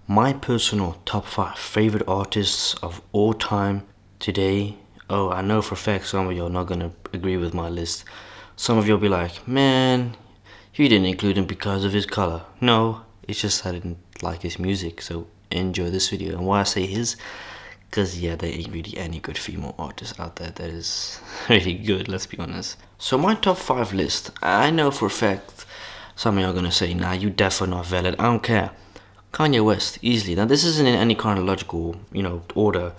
My personal top 5 favorite artists of all time today. Oh, I know for a fact some of y'all not gonna agree with my list. Some of y'all be like, man, you didn't include him because of his color. No, it's just I didn't like his music, so enjoy this video. And why I say his, because yeah, there ain't really any good female artists out there that is really good, let's be honest. So my top 5 list, I know for a fact some of y'all gonna say, nah, you definitely not valid, I don't care. Kanye West, easily. Now, this isn't in any chronological, order,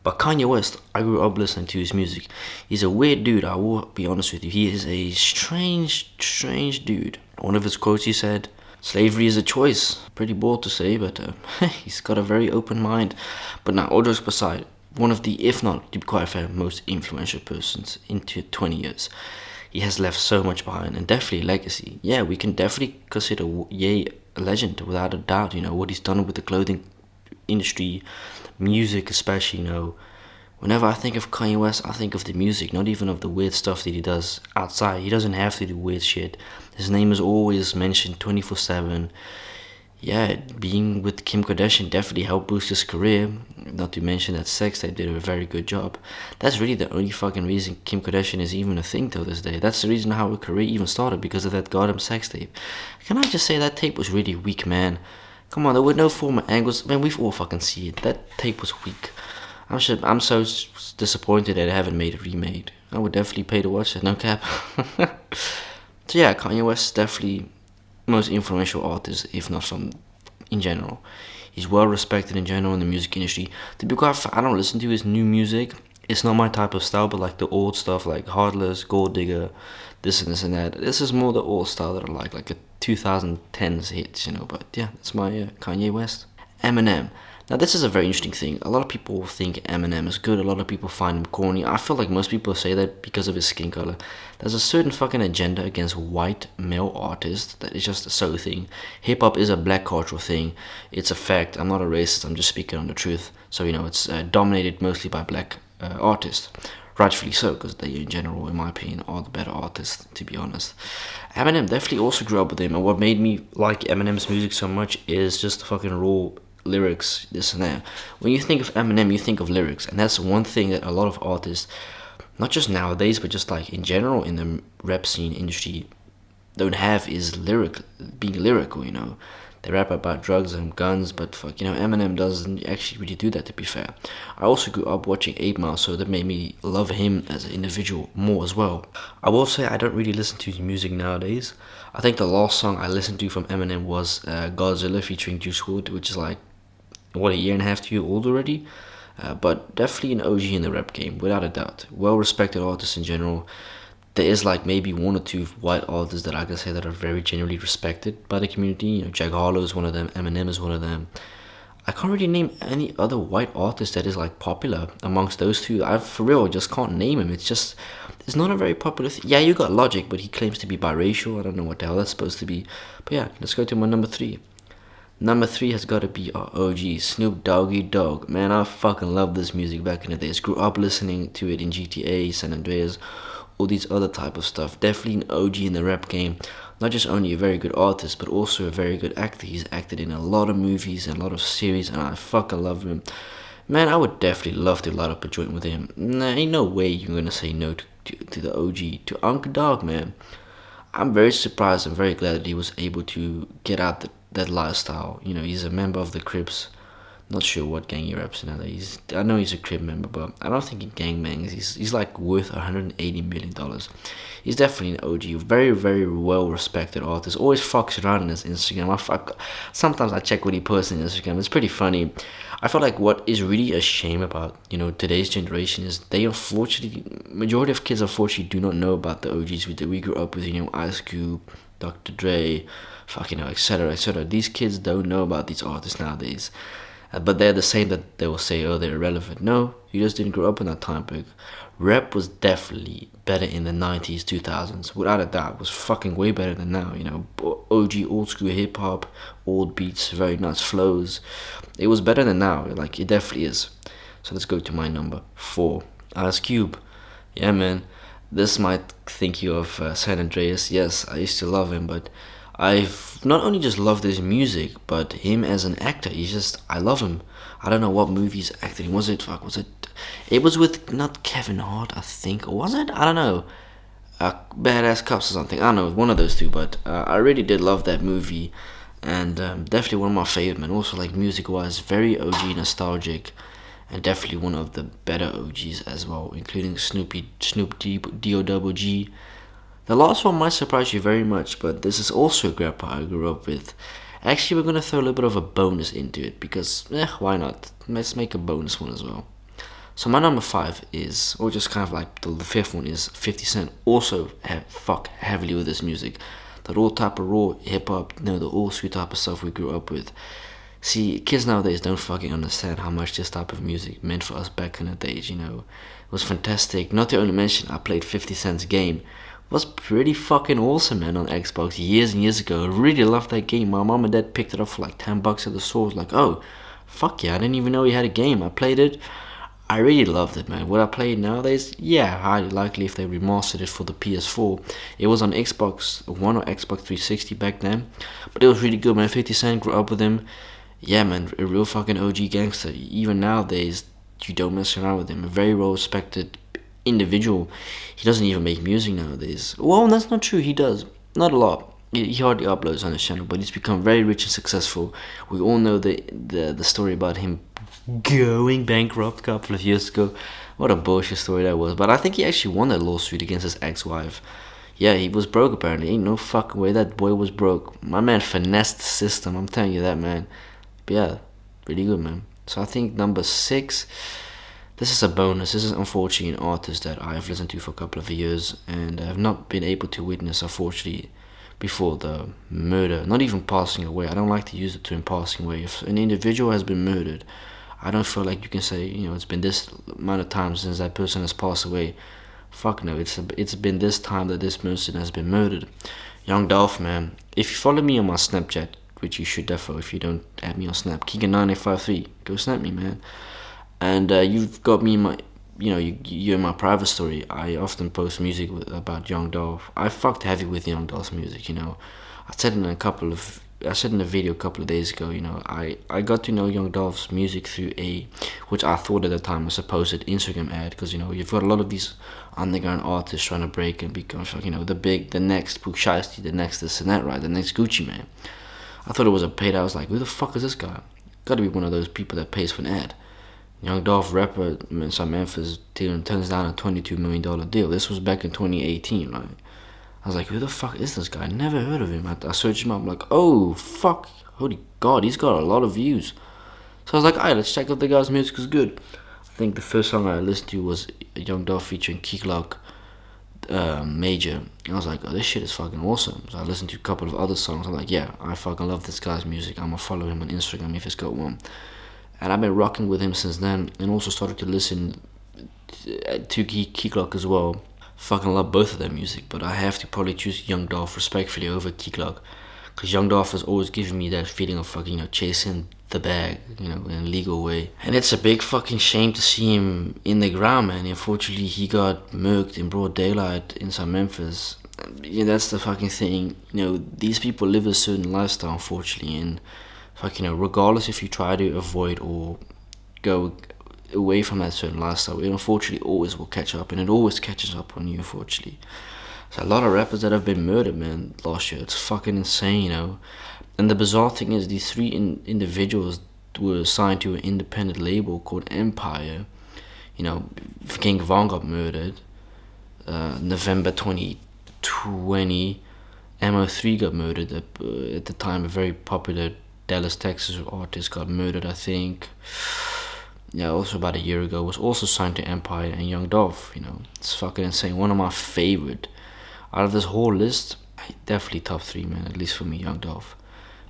but Kanye West, I grew up listening to his music. He's a weird dude, I will be honest with you. He is a strange dude. One of his quotes he said, slavery is a choice. Pretty bold to say, but he's got a very open mind. But now, all jokes aside, one of the, if not, to be quite fair, most influential persons into 20 years. He has left so much behind and definitely a legacy. Yeah, we can definitely consider Ye a legend without a doubt. What he's done with the clothing industry, music especially. Whenever I think of Kanye West, I think of the music, not even of the weird stuff that he does outside. He doesn't have to do weird shit. His name is always mentioned 24/7. Yeah, being with Kim Kardashian definitely helped boost his career. Not to mention that sex tape did a very good job. That's really the only fucking reason Kim Kardashian is even a thing till this day. That's the reason how her career even started, because of that goddamn sex tape. Can I just say that tape was really weak, man? Come on, there were no former angles. Man, we've all fucking seen it. That tape was weak. I'm so disappointed that I haven't made it remade. I would definitely pay to watch it, no cap. So yeah, Kanye West is definitely most influential artist, if not from in general. He's well respected in general in the music industry. To be quite fair, I don't listen to his new music. It's not my type of style, but like the old stuff, like Heartless, Gold Digger, this and that. This is more the old style that I like a 2010s hits, But yeah, that's my Kanye West. Eminem. Now this is a very interesting thing. A lot of people think Eminem is good. A lot of people find him corny. I feel like most people say that because of his skin color. There's a certain fucking agenda against white male artists that is just a so thing. Hip hop is a black cultural thing. It's a fact. I'm not a racist. I'm just speaking on the truth. So it's dominated mostly by black artists. Rightfully so, because they, in general, in my opinion, are the better artists, to be honest. Eminem definitely also grew up with him, and what made me like Eminem's music so much is just the fucking raw lyrics, this and that. When you think of Eminem, you think of lyrics, and that's one thing that a lot of artists, not just nowadays, but just like in general in the rap scene industry, don't have is being lyrical. They rap about drugs and guns, but fuck, Eminem doesn't actually really do that, to be fair. I also grew up watching 8 Mile, so that made me love him as an individual more as well. I will say I don't really listen to his music nowadays. I think the last song I listened to from Eminem was Godzilla featuring Juice WRLD, which is like, a year and a half, 2 years old already. But definitely an OG in the rap game, without a doubt. Well-respected artists in general. There is like maybe one or two white artists that I can say that are very genuinely respected by the community. Jack Harlow is one of them, Eminem is one of them. I can't really name any other white artist that is like popular amongst those two. I for real just can't name him. It's not a very popular thing. Yeah, you got Logic, but he claims to be biracial. I don't know what the hell that's supposed to be. But yeah, let's go to my number 3. Number 3 has got to be our OG, Snoop Doggy Dogg. Man, I fucking love this music back in the days. Grew up listening to it in GTA, San Andreas, all these other type of stuff. Definitely an OG in the rap game. Not just only a very good artist, but also a very good actor. He's acted in a lot of movies and a lot of series, and I fucking love him. Man, I would definitely love to light up a joint with him. Nah, ain't no way you're gonna say no to the OG, to Uncle Dog, man. I'm very surprised and very glad that he was able to get out that lifestyle. He's a member of the Crips. Not sure what gang he raps in. I know he's a Crip member, but I don't think he gang bangs. He's like worth $180 million. He's definitely an OG, very, very well respected artist. Always fucks around on his Instagram. Sometimes I check what he posts on Instagram. It's pretty funny. I feel like what is really a shame about today's generation is they unfortunately, majority of kids unfortunately do not know about the OGs that we grew up with. Ice Cube, Dr. Dre, etc., etc. These kids don't know about these artists nowadays. But they're the same that they will say, oh, they're irrelevant. No, you just didn't grow up in that time period. Rap was definitely better in the 90s, 2000s. Without a doubt, it was fucking way better than now. OG, old school hip hop, old beats, very nice flows. It was better than now. Like, it definitely is. So let's go to my number 4. Ice Cube. Yeah, man. This might think you of San Andreas. Yes, I used to love him, but I've not only just loved his music, but him as an actor. I love him. I don't know what movies acted in. Was it, it was with, not Kevin Hart, I think, or was it? I don't know. Badass Cops or something. I don't know, one of those two, but I really did love that movie, and definitely one of my favorite, man. Also, like, music-wise, very OG nostalgic, and definitely one of the better OGs as well, including Snoop D-O-double G. The last one might surprise you very much, but this is also a grandpa I grew up with. Actually, we're gonna throw a little bit of a bonus into it because, why not? Let's make a bonus one as well. So my number 5 is, or just kind of like the fifth one is 50 Cent. Also, fuck heavily with this music, that all type of raw hip hop, the all sweet type of stuff we grew up with. See, kids nowadays don't fucking understand how much this type of music meant for us back in the days. It was fantastic. Not to only mention, I played 50 Cent's game. It was pretty fucking awesome, man, on Xbox years and years ago. I really loved that game. My mom and dad picked it up for like $10 at the store. I was like, oh, fuck yeah, I didn't even know he had a game. I played it. I really loved it, man. Would I play it nowadays? Yeah, highly likely if they remastered it for the PS4. It was on Xbox One or Xbox 360 back then. But it was really good, man. 50 Cent, grew up with him. Yeah, man, a real fucking OG gangster. Even nowadays, you don't mess around with him. A very well respected individual. He doesn't even make music nowadays. Well, that's not true. He does. Not a lot. He hardly uploads on his channel, but he's become very rich and successful. We all know the story about him going bankrupt a couple of years ago. What a bullshit story that was. But I think he actually won that lawsuit against his ex-wife. Yeah, he was broke apparently. Ain't no fucking way that boy was broke. My man finessed the system, I'm telling you that, man. But yeah, pretty good, man. So I think number 6, this is a bonus. This is unfortunately an artist that I have listened to for a couple of years and I have not been able to witness, unfortunately, before the murder. Not even passing away. I don't like to use the term passing away. If an individual has been murdered, I don't feel like you can say, it's been this amount of time since that person has passed away. Fuck no, it's been this time that this person has been murdered. Young Dolph, man. If you follow me on my Snapchat, which you should definitely, if you don't add me on Snap, Keegan9853, go snap me, man. And you've got me in my, you're in my private story. I often post music about Young Dolph. I fucked heavy with Young Dolph's music, I said in a video a couple of days ago, I got to know Young Dolph's music through which I thought at the time was a supposed Instagram ad, because, you've got a lot of these underground artists trying to break and become, the next Pooh Shiesty, the next this and that, right, the next Gucci Mane. I thought it was a paid. I was like, who the fuck is this guy? Gotta be one of those people that pays for an ad. Young Dolph, rapper, inside Memphis, turns down a $22 million deal. This was back in 2018, right? I was like, who the fuck is this guy? Never heard of him. I searched him up. I'm like, oh, fuck. Holy God, he's got a lot of views. So I was like, alright, let's check if the guy's music is good. I think the first song I listened to was Young Dolph featuring Key Glock, Major. And I was like, oh, this shit is fucking awesome. So I listened to a couple of other songs. I'm like, yeah, I fucking love this guy's music. I'm gonna follow him on Instagram if he's got one. And I've been rocking with him since then, and also started to listen to Key Glock as well. Fucking love both of their music, but I have to probably choose Young Dolph respectfully over Key Glock, because Young Dolph has always given me that feeling of fucking, chasing the bag, in a legal way. And it's a big fucking shame to see him in the ground, man. Unfortunately, he got murked in broad daylight inside Memphis. Yeah, that's the fucking thing. These people live a certain lifestyle, unfortunately, and fucking, regardless if you try to avoid or go away from that certain lifestyle, it unfortunately always will catch up, and it always catches up on you, unfortunately. So a lot of rappers that have been murdered, man, last year. It's fucking insane, And the bizarre thing is, these 3 individuals were signed to an independent label called Empire. King Von got murdered November 2020. MO3 got murdered at the time. A very popular Dallas, Texas artist got murdered, I think. Yeah, also about a year ago, was also signed to Empire, and Young Dolph, it's fucking insane. One of my favorite. Out of this whole list, definitely top 3, man, at least for me, Young Dolph.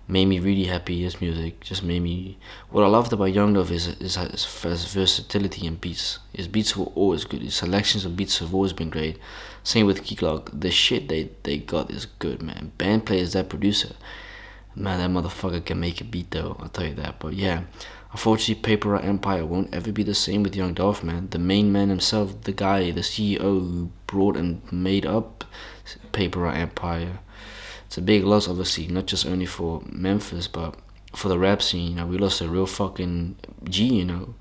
Made me really happy, his music just made me... What I loved about Young Dolph is his versatility in beats. His beats were always good, his selections of beats have always been great. Same with Key Glock, the shit they got is good, man. Band players, that producer, man, that motherfucker can make a beat though, I'll tell you that. But yeah, unfortunately, Paper Route Empire won't ever be the same with Young Dolph, man. The main man himself, the guy, the CEO who brought and made up Paper Route Empire, it's a big loss, obviously, not just only for Memphis, but for the rap scene. You know, we lost a real fucking G. You know,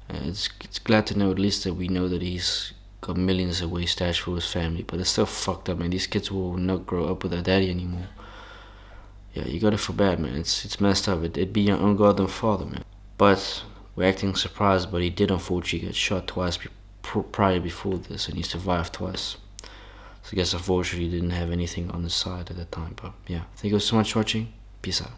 it's glad to know at least that we know that he's got millions away stashed for his family. But it's still fucked up, man. These kids will not grow up with their daddy anymore. Yeah, you gotta feel bad, man. It's messed up. It'd be your own goddamn father, man. But we're acting surprised, but he did unfortunately get shot twice prior before this, and he survived twice. So I guess unfortunately he didn't have anything on his side at the time. But yeah, thank you so much for watching. Peace out.